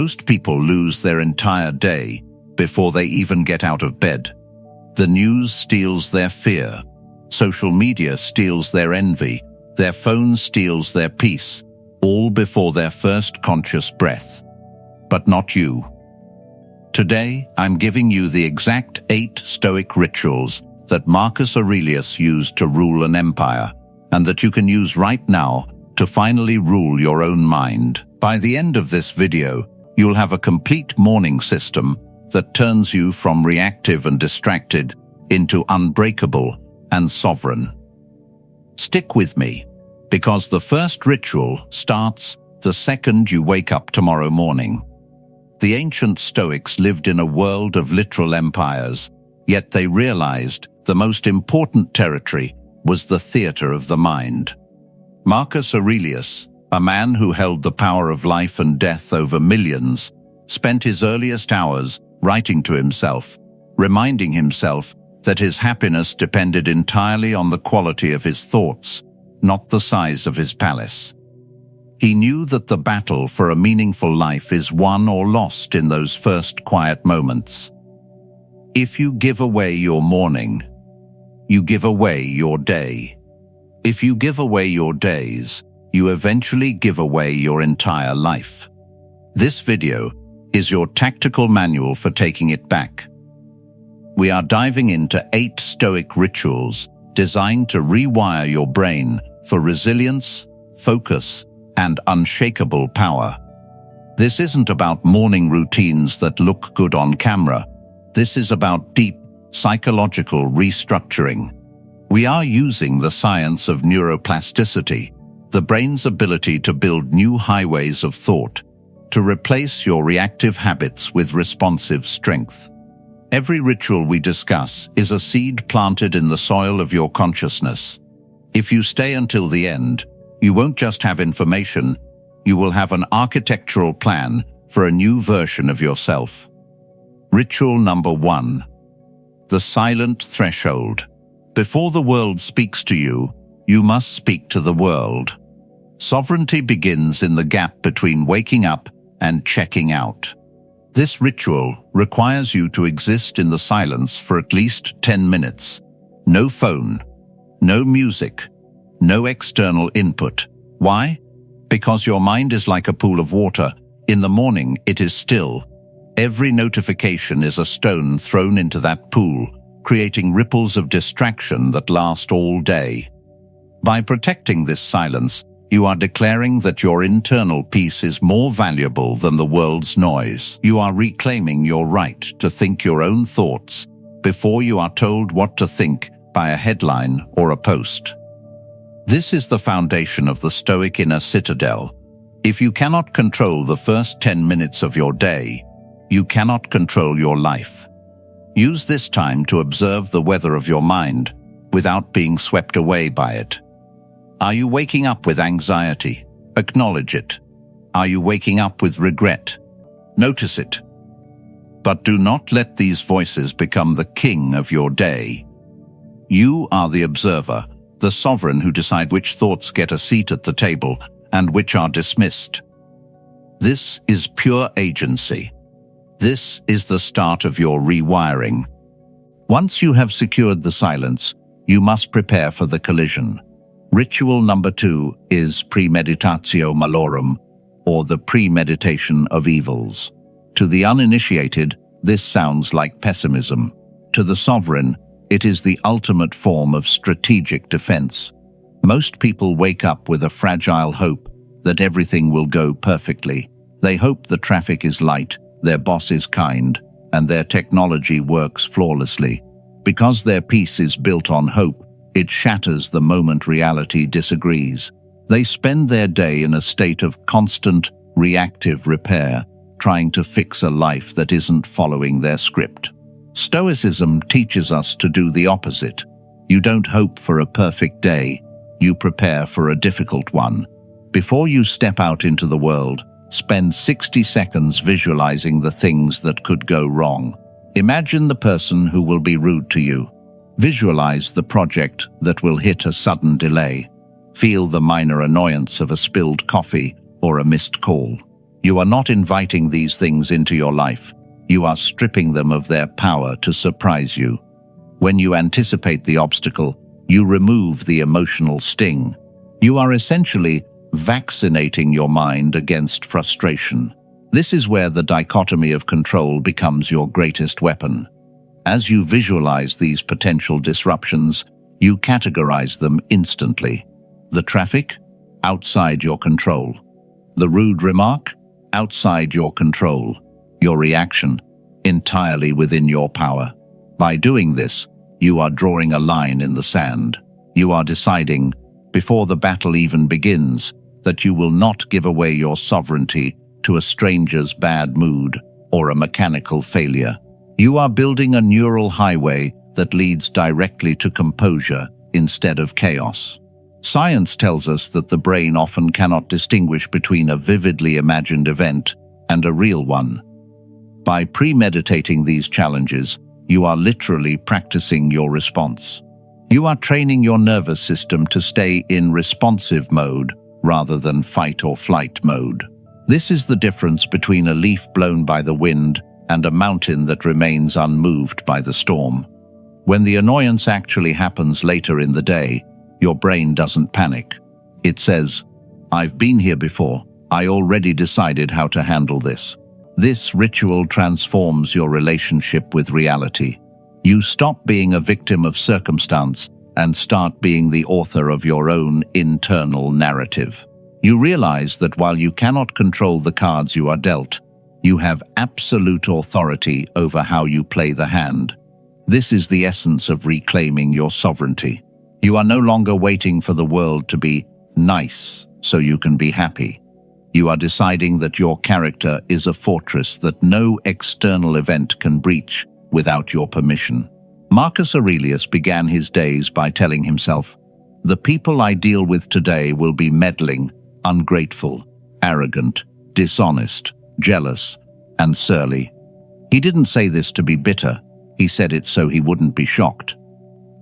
Most people lose their entire day before they even get out of bed. The news steals their fear. Social media steals their envy. Their phone steals their peace, all before their first conscious breath. But not you. Today, I'm giving you the exact 8 Stoic rituals that Marcus Aurelius used to rule an empire, and that you can use right now to finally rule your own mind. By the end of this video, you'll have a complete morning system that turns you from reactive and distracted into unbreakable and sovereign. Stick with me, because the first ritual starts the second you wake up tomorrow morning. The ancient Stoics lived in a world of literal empires, yet they realized the most important territory was the theater of the mind. Marcus Aurelius, a man who held the power of life and death over millions, spent his earliest hours writing to himself, reminding himself that his happiness depended entirely on the quality of his thoughts, not the size of his palace. He knew that the battle for a meaningful life is won or lost in those first quiet moments. If you give away your morning, you give away your day. If you give away your days, you eventually give away your entire life. This video is your tactical manual for taking it back. We are diving into 8 Stoic rituals designed to rewire your brain for resilience, focus, and unshakable power. This isn't about morning routines that look good on camera. This is about deep, psychological restructuring. We are using the science of neuroplasticity, the brain's ability to build new highways of thought, to replace your reactive habits with responsive strength. Every ritual we discuss is a seed planted in the soil of your consciousness. If you stay until the end, you won't just have information, you will have an architectural plan for a new version of yourself. Ritual number 1. The silent threshold. Before the world speaks to you, you must speak to the world. Sovereignty begins in the gap between waking up and checking out. This ritual requires you to exist in the silence for at least 10 minutes. No phone, no music, no external input. Why? Because your mind is like a pool of water. In the morning, it is still. Every notification is a stone thrown into that pool, creating ripples of distraction that last all day. By protecting this silence, you are declaring that your internal peace is more valuable than the world's noise. You are reclaiming your right to think your own thoughts before you are told what to think by a headline or a post. This is the foundation of the Stoic inner citadel. If you cannot control the first 10 minutes of your day, you cannot control your life. Use this time to observe the weather of your mind without being swept away by it. Are you waking up with anxiety? Acknowledge it. Are you waking up with regret? Notice it. But do not let these voices become the king of your day. You are the observer, the sovereign who decide which thoughts get a seat at the table and which are dismissed. This is pure agency. This is the start of your rewiring. Once you have secured the silence, you must prepare for the collision. Ritual number 2 is Premeditatio Malorum, or the premeditation of evils. To the uninitiated, this sounds like pessimism. To the sovereign, it is the ultimate form of strategic defense. Most people wake up with a fragile hope that everything will go perfectly. They hope the traffic is light, their boss is kind, and their technology works flawlessly. Because their peace is built on hope, it shatters the moment reality disagrees. They spend their day in a state of constant, reactive repair, trying to fix a life that isn't following their script. Stoicism teaches us to do the opposite. You don't hope for a perfect day, you prepare for a difficult one. Before you step out into the world, spend 60 seconds visualizing the things that could go wrong. Imagine the person who will be rude to you. Visualize the project that will hit a sudden delay. Feel the minor annoyance of a spilled coffee or a missed call. You are not inviting these things into your life. You are stripping them of their power to surprise you. When you anticipate the obstacle, you remove the emotional sting. You are essentially vaccinating your mind against frustration. This is where the dichotomy of control becomes your greatest weapon. As you visualize these potential disruptions, you categorize them instantly. The traffic? Outside your control. The rude remark? Outside your control. Your reaction? Entirely within your power. By doing this, you are drawing a line in the sand. You are deciding, before the battle even begins, that you will not give away your sovereignty to a stranger's bad mood or a mechanical failure. You are building a neural highway that leads directly to composure instead of chaos. Science tells us that the brain often cannot distinguish between a vividly imagined event and a real one. By premeditating these challenges, you are literally practicing your response. You are training your nervous system to stay in responsive mode rather than fight or flight mode. This is the difference between a leaf blown by the wind and a mountain that remains unmoved by the storm. When the annoyance actually happens later in the day, your brain doesn't panic. It says, "I've been here before. I already decided how to handle this." This ritual transforms your relationship with reality. You stop being a victim of circumstance and start being the author of your own internal narrative. You realize that while you cannot control the cards you are dealt, you have absolute authority over how you play the hand. This is the essence of reclaiming your sovereignty. You are no longer waiting for the world to be nice so you can be happy. You are deciding that your character is a fortress that no external event can breach without your permission. Marcus Aurelius began his days by telling himself, "The people I deal with today will be meddling, ungrateful, arrogant, dishonest, jealous, and surly." He didn't say this to be bitter. He said it so he wouldn't be shocked.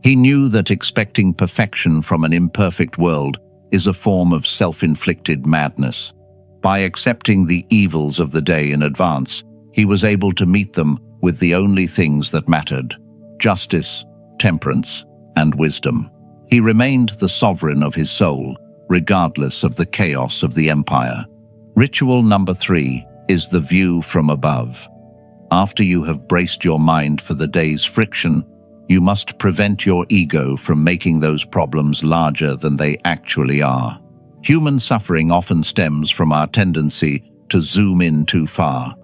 He knew that expecting perfection from an imperfect world is a form of self-inflicted madness. By accepting the evils of the day in advance, he was able to meet them with the only things that mattered: justice, temperance, and wisdom. He remained the sovereign of his soul, regardless of the chaos of the empire. Ritual number 3 is the view from above. After you have braced your mind for the day's friction, you must prevent your ego from making those problems larger than they actually are. Human suffering often stems from our tendency to zoom in too far.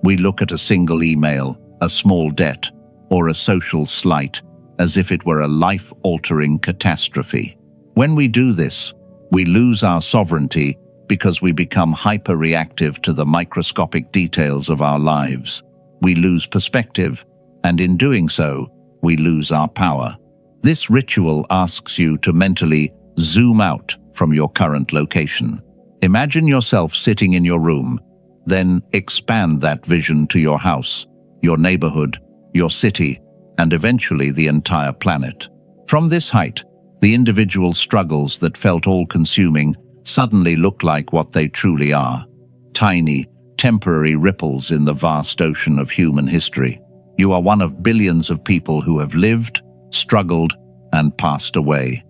We look at a single email, a small debt, or a social slight as if it were a life-altering catastrophe. When we do this, we lose our sovereignty because we become hyper-reactive to the microscopic details of our lives. We lose perspective, and in doing so, we lose our power. This ritual asks you to mentally zoom out from your current location. Imagine yourself sitting in your room, then expand that vision to your house, your neighborhood, your city, and eventually the entire planet. From this height, the individual struggles that felt all-consuming suddenly look like what they truly are: tiny, temporary ripples in the vast ocean of human history. You are one of billions of people who have lived, struggled, and passed away.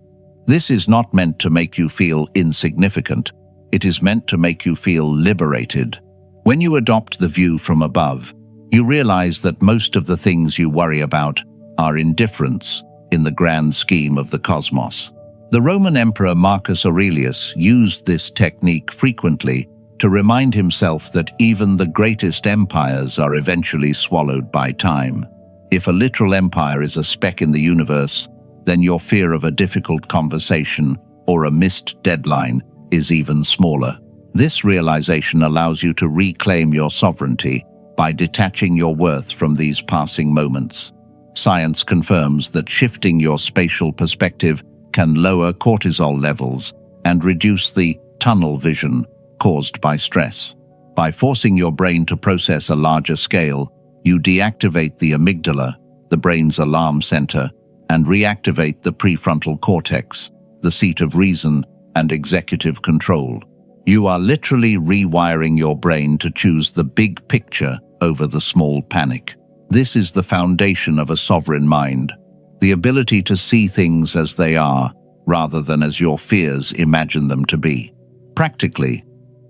This is not meant to make you feel insignificant. It is meant to make you feel liberated. When you adopt the view from above, you realize that most of the things you worry about are indifference in the grand scheme of the cosmos. The Roman Emperor Marcus Aurelius used this technique frequently to remind himself that even the greatest empires are eventually swallowed by time. If a literal empire is a speck in the universe, then your fear of a difficult conversation or a missed deadline is even smaller. This realization allows you to reclaim your sovereignty by detaching your worth from these passing moments. Science confirms that shifting your spatial perspective can lower cortisol levels and reduce the tunnel vision caused by stress. By forcing your brain to process a larger scale, you deactivate the amygdala, the brain's alarm center, and reactivate the prefrontal cortex, the seat of reason and executive control. You are literally rewiring your brain to choose the big picture over the small panic. This is the foundation of a sovereign mind, the ability to see things as they are, rather than as your fears imagine them to be. Practically,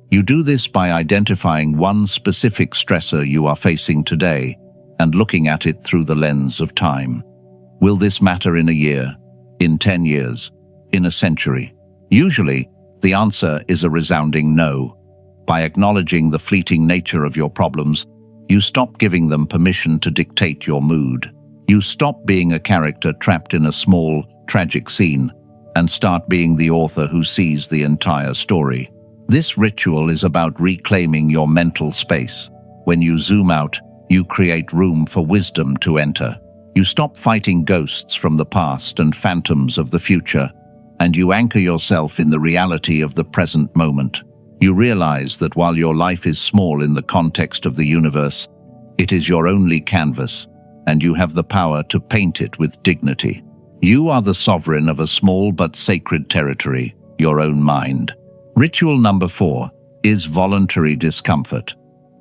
you do this by identifying one specific stressor you are facing today and looking at it through the lens of time. Will this matter in a year, in 10 years, in a century? Usually, the answer is a resounding no. By acknowledging the fleeting nature of your problems, you stop giving them permission to dictate your mood. You stop being a character trapped in a small, tragic scene and start being the author who sees the entire story. This ritual is about reclaiming your mental space. When you zoom out, you create room for wisdom to enter. You stop fighting ghosts from the past and phantoms of the future, and you anchor yourself in the reality of the present moment. You realize that while your life is small in the context of the universe, it is your only canvas, and you have the power to paint it with dignity. You are the sovereign of a small but sacred territory, your own mind. Ritual number 4 is voluntary discomfort.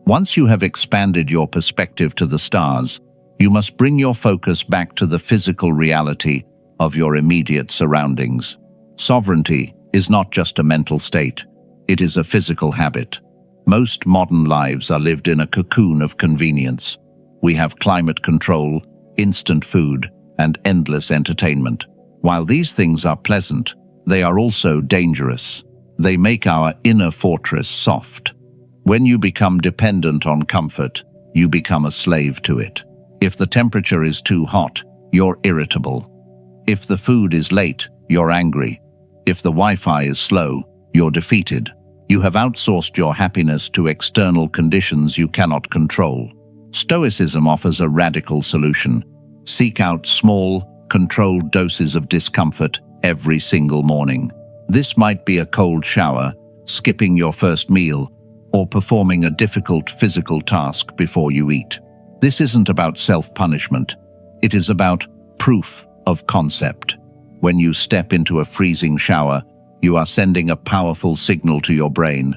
Once you have expanded your perspective to the stars, you must bring your focus back to the physical reality of your immediate surroundings. Sovereignty is not just a mental state, it is a physical habit. Most modern lives are lived in a cocoon of convenience. We have climate control, instant food, and endless entertainment. While these things are pleasant, they are also dangerous. They make our inner fortress soft. When you become dependent on comfort, you become a slave to it. If the temperature is too hot, you're irritable. If the food is late, you're angry. If the Wi-Fi is slow, you're defeated. You have outsourced your happiness to external conditions you cannot control. Stoicism offers a radical solution. Seek out small, controlled doses of discomfort every single morning. This might be a cold shower, skipping your first meal, or performing a difficult physical task before you eat. This isn't about self-punishment. It is about proof of concept. When you step into a freezing shower, you are sending a powerful signal to your brain.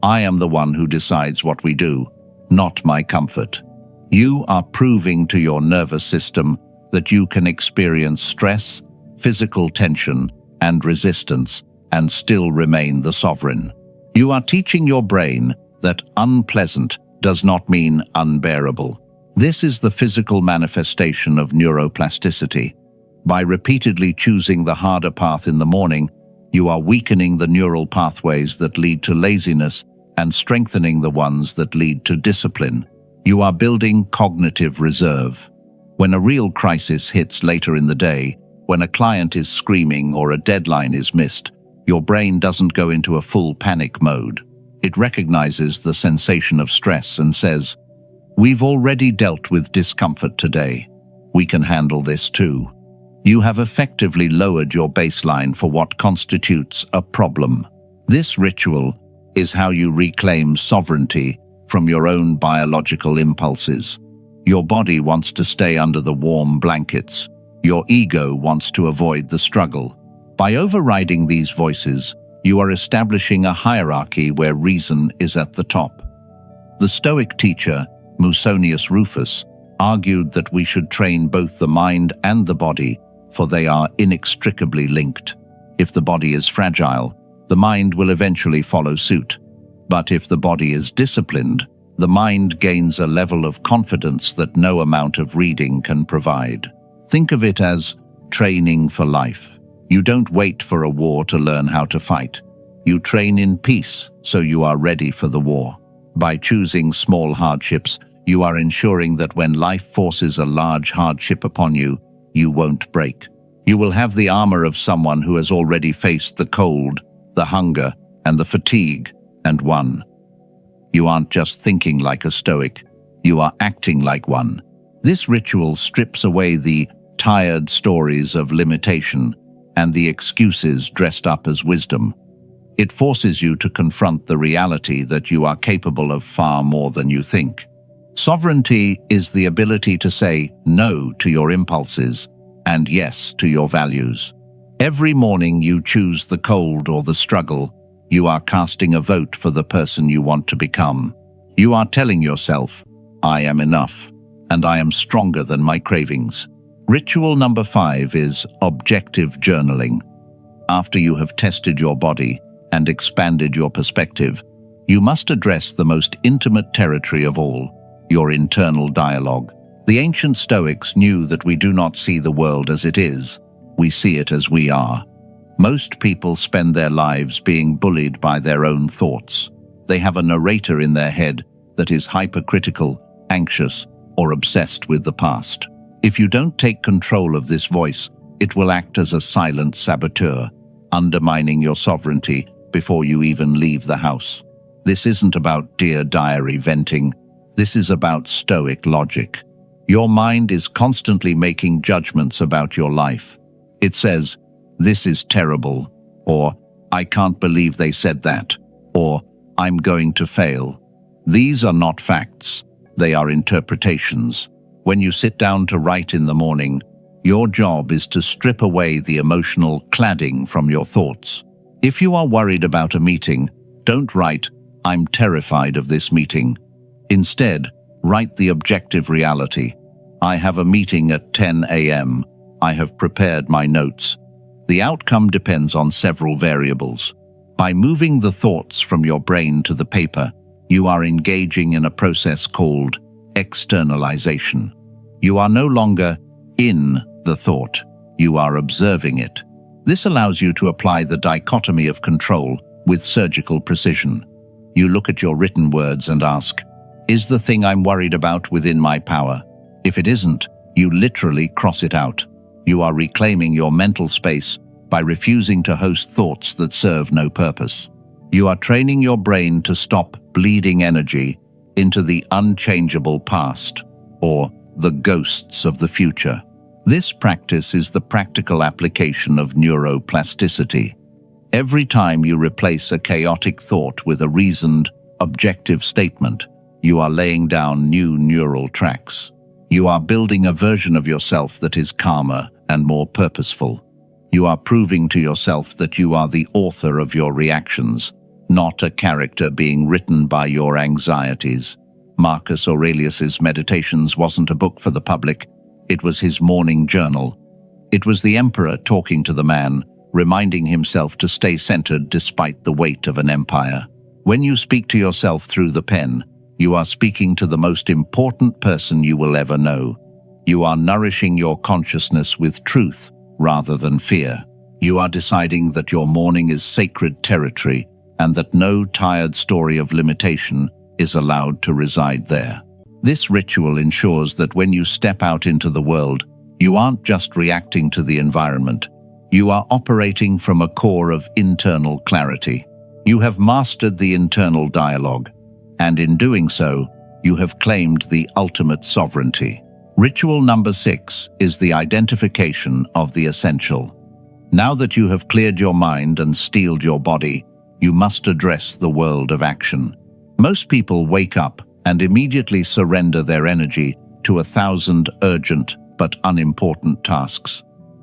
I am the one who decides what we do, not my comfort. You are proving to your nervous system that you can experience stress, physical tension, and resistance, and still remain the sovereign. You are teaching your brain that unpleasant does not mean unbearable. This is the physical manifestation of neuroplasticity. By repeatedly choosing the harder path in the morning, you are weakening the neural pathways that lead to laziness and strengthening the ones that lead to discipline. You are building cognitive reserve. When a real crisis hits later in the day, when a client is screaming or a deadline is missed, your brain doesn't go into a full panic mode. It recognizes the sensation of stress and says, "We've already dealt with discomfort today. We can handle this too." You have effectively lowered your baseline for what constitutes a problem. This ritual is how you reclaim sovereignty from your own biological impulses. Your body wants to stay under the warm blankets. Your ego wants to avoid the struggle. By overriding these voices, you are establishing a hierarchy where reason is at the top. The Stoic teacher, Musonius Rufus, argued that we should train both the mind and the body, for they are inextricably linked. If the body is fragile, the mind will eventually follow suit. But if the body is disciplined, the mind gains a level of confidence that no amount of reading can provide. Think of it as training for life. You don't wait for a war to learn how to fight. You train in peace, so you are ready for the war. By choosing small hardships, you are ensuring that when life forces a large hardship upon you, you won't break. You will have the armor of someone who has already faced the cold, the hunger, and the fatigue, and won. You aren't just thinking like a Stoic, you are acting like one. This ritual strips away the tired stories of limitation and the excuses dressed up as wisdom. It forces you to confront the reality that you are capable of far more than you think. Sovereignty is the ability to say no to your impulses and yes to your values. Every morning you choose the cold or the struggle, You are casting a vote for the person you want to become. You are telling yourself, I am enough, and I am stronger than my cravings. Ritual number 5 is objective journaling. After you have tested your body and expanded your perspective, you must address the most intimate territory of all, your internal dialogue. The ancient Stoics knew that we do not see the world as it is, we see it as we are. Most people spend their lives being bullied by their own thoughts. They have a narrator in their head that is hypercritical, anxious, or obsessed with the past. If you don't take control of this voice, it will act as a silent saboteur, undermining your sovereignty before you even leave the house. This isn't about Dear Diary venting. This is about Stoic logic. Your mind is constantly making judgments about your life. It says, this is terrible, or I can't believe they said that, or I'm going to fail. These are not facts. They are interpretations. When you sit down to write in the morning, your job is to strip away the emotional cladding from your thoughts. If you are worried about a meeting, don't write, I'm terrified of this meeting. Instead, write the objective reality. I have a meeting at 10 a.m. I have prepared my notes. The outcome depends on several variables. By moving the thoughts from your brain to the paper, you are engaging in a process called externalization. You are no longer in the thought, you are observing it. This allows you to apply the dichotomy of control with surgical precision. You look at your written words and ask, is the thing I'm worried about within my power? If it isn't, you literally cross it out. You are reclaiming your mental space by refusing to host thoughts that serve no purpose. You are training your brain to stop bleeding energy into the unchangeable past, or the ghosts of the future. This practice is the practical application of neuroplasticity. Every time you replace a chaotic thought with a reasoned, objective statement, you are laying down new neural tracks. You are building a version of yourself that is calmer and more purposeful. You are proving to yourself that you are the author of your reactions, not a character being written by your anxieties. Marcus Aurelius's Meditations wasn't a book for the public, it was his morning journal. It was the emperor talking to the man, reminding himself to stay centered despite the weight of an empire. When you speak to yourself through the pen, you are speaking to the most important person you will ever know. You are nourishing your consciousness with truth rather than fear. You are deciding that your morning is sacred territory and that no tired story of limitation is allowed to reside there. This ritual ensures that when you step out into the world, you aren't just reacting to the environment. You are operating from a core of internal clarity. You have mastered the internal dialogue, and in doing so, you have claimed the ultimate sovereignty. Ritual number 6 is the identification of the essential. Now that you have cleared your mind and steeled your body, you must address the world of action. Most people wake up and immediately surrender their energy to 1,000 urgent but unimportant tasks.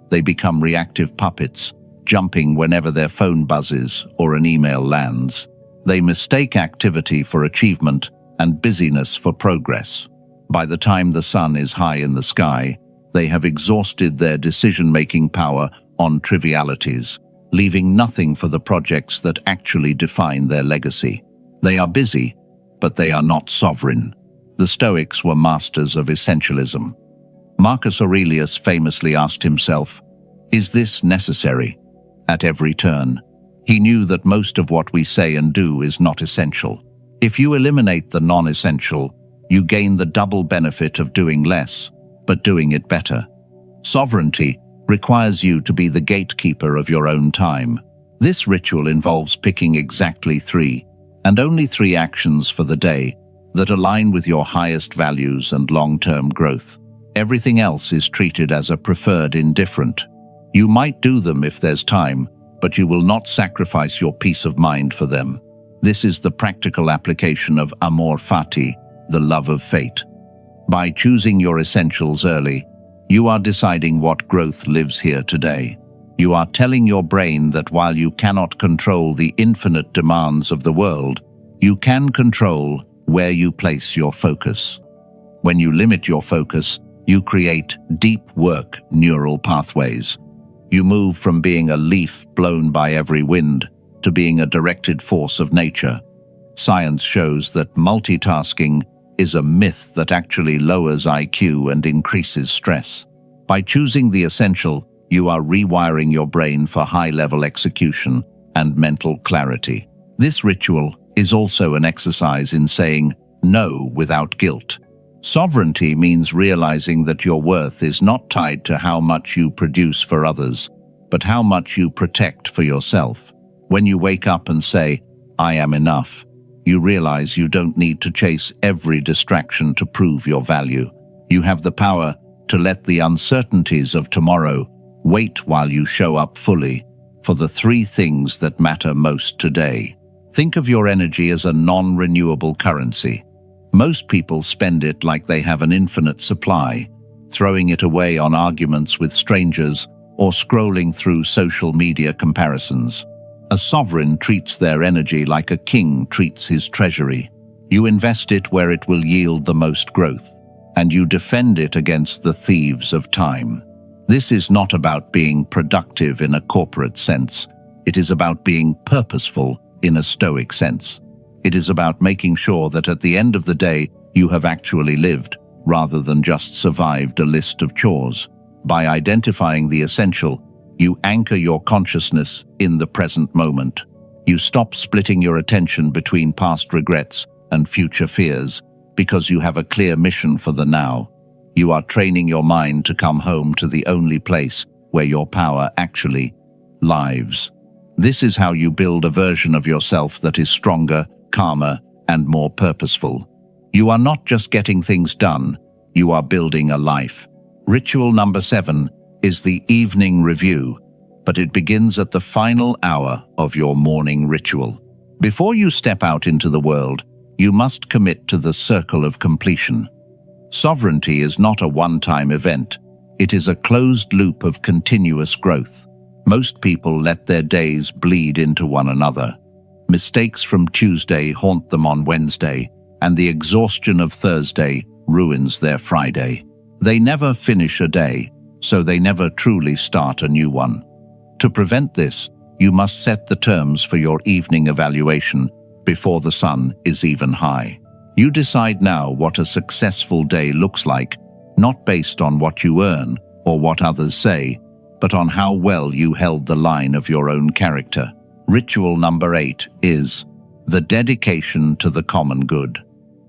They become reactive puppets, jumping whenever their phone buzzes or an email lands. They mistake activity for achievement and busyness for progress. By the time the sun is high in the sky, they have exhausted their decision-making power on trivialities, leaving nothing for the projects that actually define their legacy. They are busy, but they are not sovereign. The Stoics were masters of essentialism. Marcus Aurelius famously asked himself, is this necessary? At every turn, he knew that most of what we say and do is not essential. If you eliminate the non-essential, you gain the double benefit of doing less, but doing it better. Sovereignty requires you to be the gatekeeper of your own time. This ritual involves picking exactly 3, and only 3 actions for the day that align with your highest values and long-term growth. Everything else is treated as a preferred indifferent. You might do them if there's time, but you will not sacrifice your peace of mind for them. This is the practical application of amor fati, the love of fate. By choosing your essentials early, you are deciding what growth lives here today. You are telling your brain that while you cannot control the infinite demands of the world, you can control where you place your focus. When you limit your focus, you create deep work neural pathways. You move from being a leaf blown by every wind to being a directed force of nature. Science shows that multitasking is a myth that actually lowers IQ and increases stress. By choosing the essential, you are rewiring your brain for high-level execution and mental clarity. This ritual is also an exercise in saying no without guilt. Sovereignty means realizing that your worth is not tied to how much you produce for others, but how much you protect for yourself. When you wake up and say, "I am enough," you realize you don't need to chase every distraction to prove your value. You have the power to let the uncertainties of tomorrow wait while you show up fully for the three things that matter most today. Think of your energy as a non-renewable currency. Most people spend it like they have an infinite supply, throwing it away on arguments with strangers or scrolling through social media comparisons. A sovereign treats their energy like a king treats his treasury. You invest it where it will yield the most growth, and you defend it against the thieves of time. This is not about being productive in a corporate sense. It is about being purposeful in a Stoic sense. It is about making sure that at the end of the day, you have actually lived, rather than just survived a list of chores. By identifying the essential, you anchor your consciousness in the present moment. You stop splitting your attention between past regrets and future fears because you have a clear mission for the now. You are training your mind to come home to the only place where your power actually lives. This is how you build a version of yourself that is stronger, calmer, and more purposeful. You are not just getting things done, you are building a life. Ritual number 7 is the evening review, but it begins at the final hour of your morning ritual. Before you step out into the world, you must commit to the circle of completion. Sovereignty is not a one-time event. It is a closed loop of continuous growth. Most people let their days bleed into one another. Mistakes from Tuesday haunt them on Wednesday, and the exhaustion of Thursday ruins their Friday. They never finish a day, so they never truly start a new one. To prevent this, you must set the terms for your evening evaluation before the sun is even high. You decide now what a successful day looks like, not based on what you earn or what others say, but on how well you held the line of your own character. Ritual number 8 is the dedication to the common good.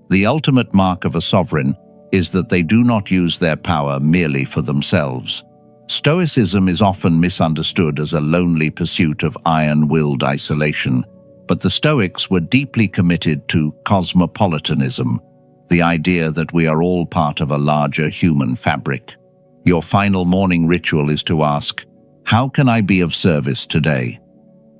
The ultimate mark of a sovereign is that they do not use their power merely for themselves. Stoicism is often misunderstood as a lonely pursuit of iron-willed isolation, but the Stoics were deeply committed to cosmopolitanism, the idea that we are all part of a larger human fabric. Your final morning ritual is to ask, "How can I be of service today?"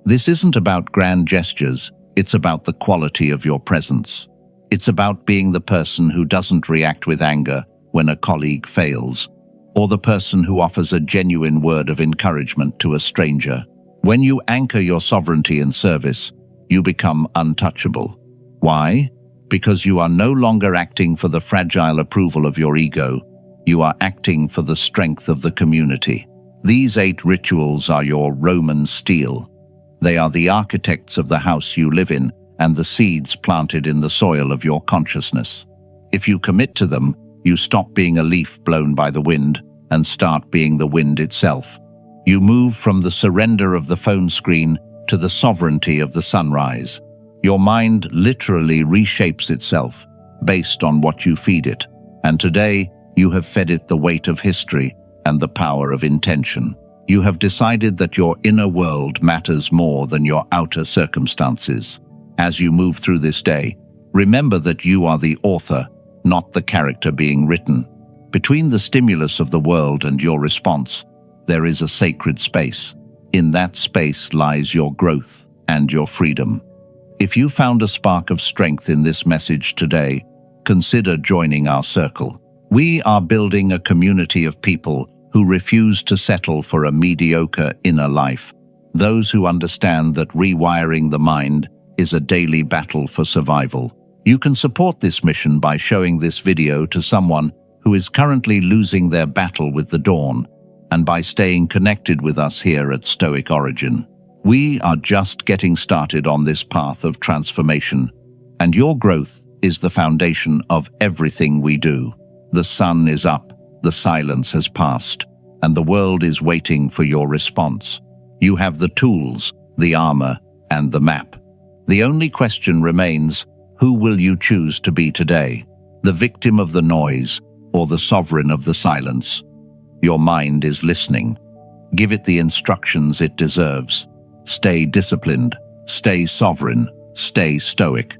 This isn't about grand gestures, it's about the quality of your presence. It's about being the person who doesn't react with anger when a colleague fails, or the person who offers a genuine word of encouragement to a stranger. When you anchor your sovereignty in service, you become untouchable. Why? Because you are no longer acting for the fragile approval of your ego. You are acting for the strength of the community. These 8 rituals are your Roman steel. They are the architects of the house you live in and the seeds planted in the soil of your consciousness. If you commit to them, you stop being a leaf blown by the wind and start being the wind itself. You move from the surrender of the phone screen to the sovereignty of the sunrise. Your mind literally reshapes itself based on what you feed it, and today you have fed it the weight of history and the power of intention. You have decided that your inner world matters more than your outer circumstances. As you move through this day, remember that you are the author, not the character being written. Between the stimulus of the world and your response, there is a sacred space. In that space lies your growth and your freedom. If you found a spark of strength in this message today, consider joining our circle. We are building a community of people who who refuse to settle for a mediocre inner life, those who understand that rewiring the mind is a daily battle for survival. You can support this mission by showing this video to someone who is currently losing their battle with the dawn, and by staying connected with us here at Stoic Origin. We are just getting started on this path of transformation, and your growth is the foundation of everything we do. The sun is up, the silence has passed, and the world is waiting for your response. You have the tools, the armor, and the map. The only question remains, who will you choose to be today? The victim of the noise, or the sovereign of the silence? Your mind is listening. Give it the instructions it deserves. Stay disciplined, stay sovereign, stay stoic.